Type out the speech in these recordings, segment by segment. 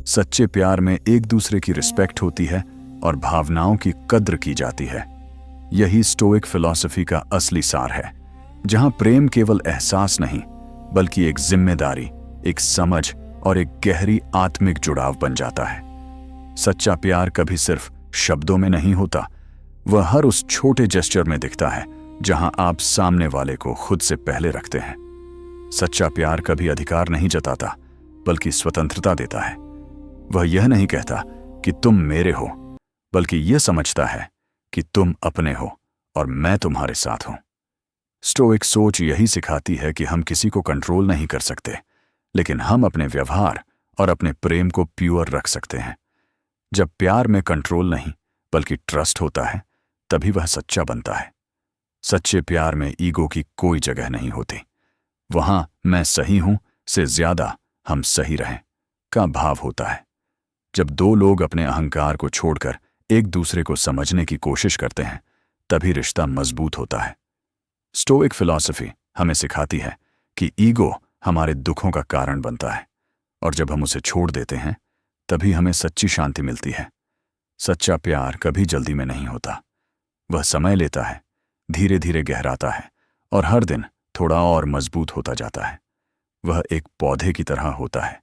सच्चे प्यार में एक दूसरे की रिस्पेक्ट होती है और भावनाओं की कद्र की जाती है। यही स्टोइक फिलॉसफी का असली सार है, जहां प्रेम केवल एहसास नहीं बल्कि एक जिम्मेदारी, एक समझ और एक गहरी आत्मिक जुड़ाव बन जाता है। सच्चा प्यार कभी सिर्फ शब्दों में नहीं होता, वह हर उस छोटे जेस्चर में दिखता है जहां आप सामने वाले को खुद से पहले रखते हैं। सच्चा प्यार कभी अधिकार नहीं जताता बल्कि स्वतंत्रता देता है। वह यह नहीं कहता कि तुम मेरे हो, बल्कि यह समझता है कि तुम अपने हो और मैं तुम्हारे साथ हूं। स्टोइक सोच यही सिखाती है कि हम किसी को कंट्रोल नहीं कर सकते, लेकिन हम अपने व्यवहार और अपने प्रेम को प्योर रख सकते हैं। जब प्यार में कंट्रोल नहीं बल्कि ट्रस्ट होता है, तभी वह सच्चा बनता है। सच्चे प्यार में ईगो की कोई जगह नहीं होती। वहां मैं सही हूं से ज्यादा हम सही रहें का भाव होता है। जब दो लोग अपने अहंकार को छोड़कर एक दूसरे को समझने की कोशिश करते हैं, तभी रिश्ता मजबूत होता है। स्टोइक फिलॉसफी हमें सिखाती है कि ईगो हमारे दुखों का कारण बनता है, और जब हम उसे छोड़ देते हैं तभी हमें सच्ची शांति मिलती है। सच्चा प्यार कभी जल्दी में नहीं होता। वह समय लेता है, धीरे धीरे गहराता है और हर दिन थोड़ा और मजबूत होता जाता है। वह एक पौधे की तरह होता है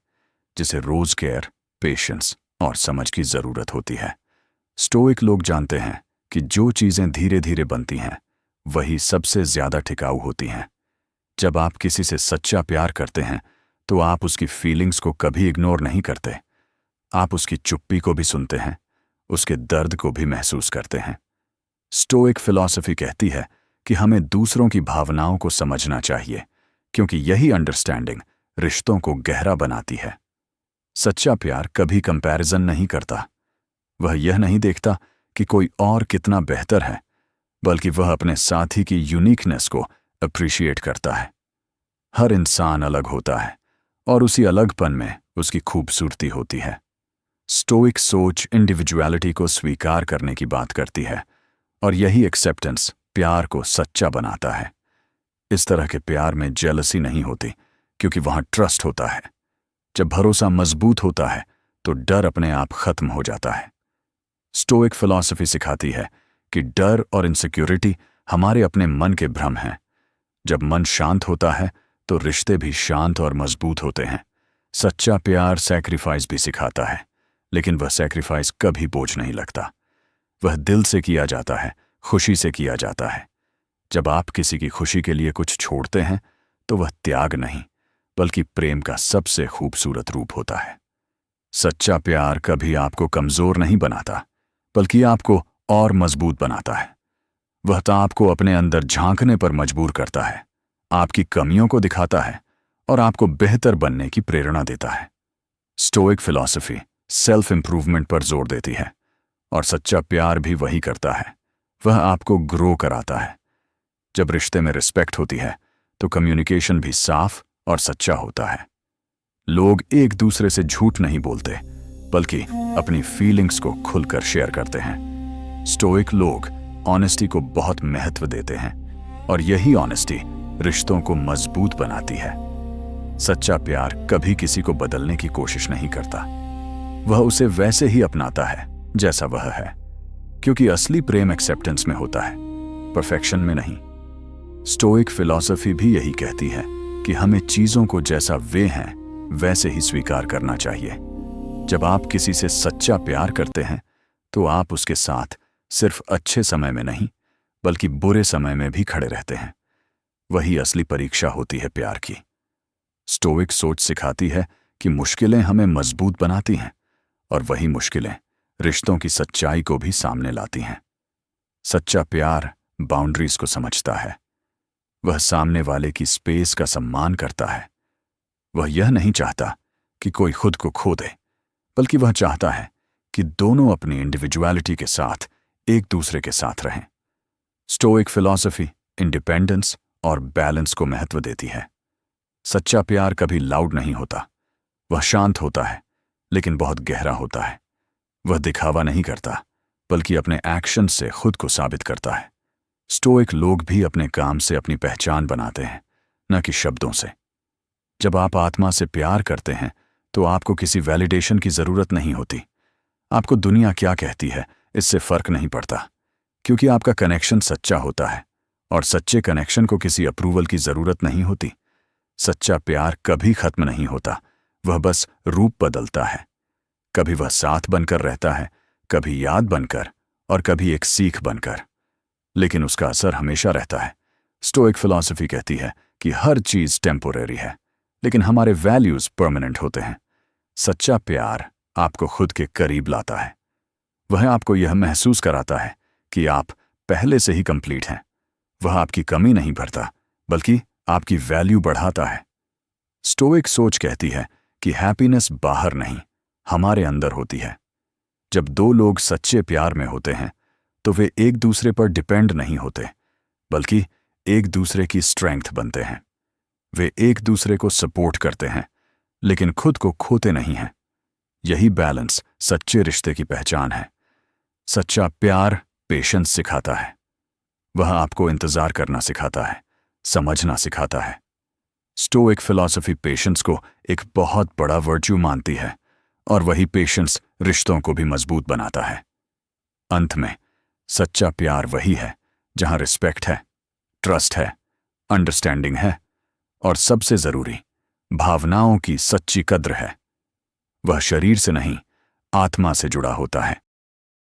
जिसे रोज केयर, पेशेंस और समझ की जरूरत होती है। स्टोइक लोग जानते हैं कि जो चीजें धीरे धीरे बनती हैं वही सबसे ज्यादा टिकाऊ होती हैं। जब आप किसी से सच्चा प्यार करते हैं तो आप उसकी फीलिंग्स को कभी इग्नोर नहीं करते। आप उसकी चुप्पी को भी सुनते हैं, उसके दर्द को भी महसूस करते हैं। स्टोइक फिलॉसफी कहती है कि हमें दूसरों की भावनाओं को समझना चाहिए, क्योंकि यही अंडरस्टैंडिंग रिश्तों को गहरा बनाती है। सच्चा प्यार कभी कंपैरिजन नहीं करता। वह यह नहीं देखता कि कोई और कितना बेहतर है, बल्कि वह अपने साथी की यूनिकनेस को अप्रिशिएट करता है। हर इंसान अलग होता है और उसी अलगपन में उसकी खूबसूरती होती है। स्टोइक सोच इंडिविजुअलिटी को स्वीकार करने की बात करती है, और यही एक्सेप्टेंस प्यार को सच्चा बनाता है। इस तरह के प्यार में जेलसी नहीं होती, क्योंकि वहां ट्रस्ट होता है। जब भरोसा मजबूत होता है तो डर अपने आप खत्म हो जाता है। स्टोइक फिलॉसफी सिखाती है कि डर और इनसिक्योरिटी हमारे अपने मन के भ्रम हैं। जब मन शांत होता है तो रिश्ते भी शांत और मजबूत होते हैं। सच्चा प्यार सैक्रिफाइस भी सिखाता है, लेकिन वह सैक्रिफाइस कभी बोझ नहीं लगता। वह दिल से किया जाता है, खुशी से किया जाता है। जब आप किसी की खुशी के लिए कुछ छोड़ते हैं तो वह त्याग नहीं बल्कि प्रेम का सबसे खूबसूरत रूप होता है। सच्चा प्यार कभी आपको कमजोर नहीं बनाता, बल्कि आपको और मजबूत बनाता है। वह तो आपको अपने अंदर झांकने पर मजबूर करता है, आपकी कमियों को दिखाता है और आपको बेहतर बनने की प्रेरणा देता है। स्टोइक फिलॉसफी सेल्फ इंप्रूवमेंट पर जोर देती है, और सच्चा प्यार भी वही करता है। वह आपको ग्रो कराता है। जब रिश्ते में रिस्पेक्ट होती है तो कम्युनिकेशन भी साफ और सच्चा होता है। लोग एक दूसरे से झूठ नहीं बोलते, बल्कि अपनी फीलिंग्स को खुलकर शेयर करते हैं। स्टोइक लोग ऑनेस्टी को बहुत महत्व देते हैं, और यही ऑनेस्टी रिश्तों को मजबूत बनाती है। सच्चा प्यार कभी किसी को बदलने की कोशिश नहीं करता। वह उसे वैसे ही अपनाता है जैसा वह है, क्योंकि असली प्रेम एक्सेप्टेंस में होता है, परफेक्शन में नहीं। स्टोइक फिलॉसफी भी यही कहती है कि हमें चीजों को जैसा वे हैं वैसे ही स्वीकार करना चाहिए। जब आप किसी से सच्चा प्यार करते हैं तो आप उसके साथ सिर्फ अच्छे समय में नहीं बल्कि बुरे समय में भी खड़े रहते हैं। वही असली परीक्षा होती है प्यार की। स्टोइक सोच सिखाती है कि मुश्किलें हमें मजबूत बनाती हैं, और वही मुश्किलें रिश्तों की सच्चाई को भी सामने लाती हैं। सच्चा प्यार बाउंड्रीज को समझता है। वह सामने वाले की स्पेस का सम्मान करता है। वह यह नहीं चाहता कि कोई खुद को खो दे, बल्कि वह चाहता है कि दोनों अपनी इंडिविजुअलिटी के साथ एक दूसरे के साथ रहें। स्टोइक फिलॉसफी इंडिपेंडेंस और बैलेंस को महत्व देती है। सच्चा प्यार कभी लाउड नहीं होता। वह शांत होता है, लेकिन बहुत गहरा होता है। वह दिखावा नहीं करता, बल्कि अपने एक्शन से खुद को साबित करता है। स्टोइक लोग भी अपने काम से अपनी पहचान बनाते हैं, न कि शब्दों से। जब आप आत्मा से प्यार करते हैं तो आपको किसी वैलिडेशन की जरूरत नहीं होती। आपको दुनिया क्या कहती है इससे फर्क नहीं पड़ता, क्योंकि आपका कनेक्शन सच्चा होता है और सच्चे कनेक्शन को किसी अप्रूवल की जरूरत नहीं होती। सच्चा प्यार कभी खत्म नहीं होता, वह बस रूप बदलता है। कभी वह साथ बनकर रहता है, कभी याद बनकर और कभी एक सीख बनकर, लेकिन उसका असर हमेशा रहता है। स्टोइक फिलॉसफी कहती है कि हर चीज टेम्पोरेरी है, लेकिन हमारे वैल्यूज परमानेंट होते हैं। सच्चा प्यार आपको खुद के करीब लाता है। वह आपको यह महसूस कराता है कि आप पहले से ही कंप्लीट हैं। वह आपकी कमी नहीं भरता, बल्कि आपकी वैल्यू बढ़ाता है। स्टोइक सोच कहती है कि हैप्पीनेस बाहर नहीं, हमारे अंदर होती है। जब दो लोग सच्चे प्यार में होते हैं तो वे एक दूसरे पर डिपेंड नहीं होते, बल्कि एक दूसरे की स्ट्रेंथ बनते हैं। वे एक दूसरे को सपोर्ट करते हैं, लेकिन खुद को खोते नहीं हैं। यही बैलेंस सच्चे रिश्ते की पहचान है। सच्चा प्यार पेशेंस सिखाता है। वह आपको इंतजार करना सिखाता है, समझना सिखाता है। स्टोइक फिलॉसफी पेशेंस को एक बहुत बड़ा वर्च्यू मानती है, और वही पेशेंस रिश्तों को भी मजबूत बनाता है। अंत में सच्चा प्यार वही है जहां रिस्पेक्ट है, ट्रस्ट है, अंडरस्टैंडिंग है और सबसे जरूरी भावनाओं की सच्ची कद्र है। वह शरीर से नहीं, आत्मा से जुड़ा होता है।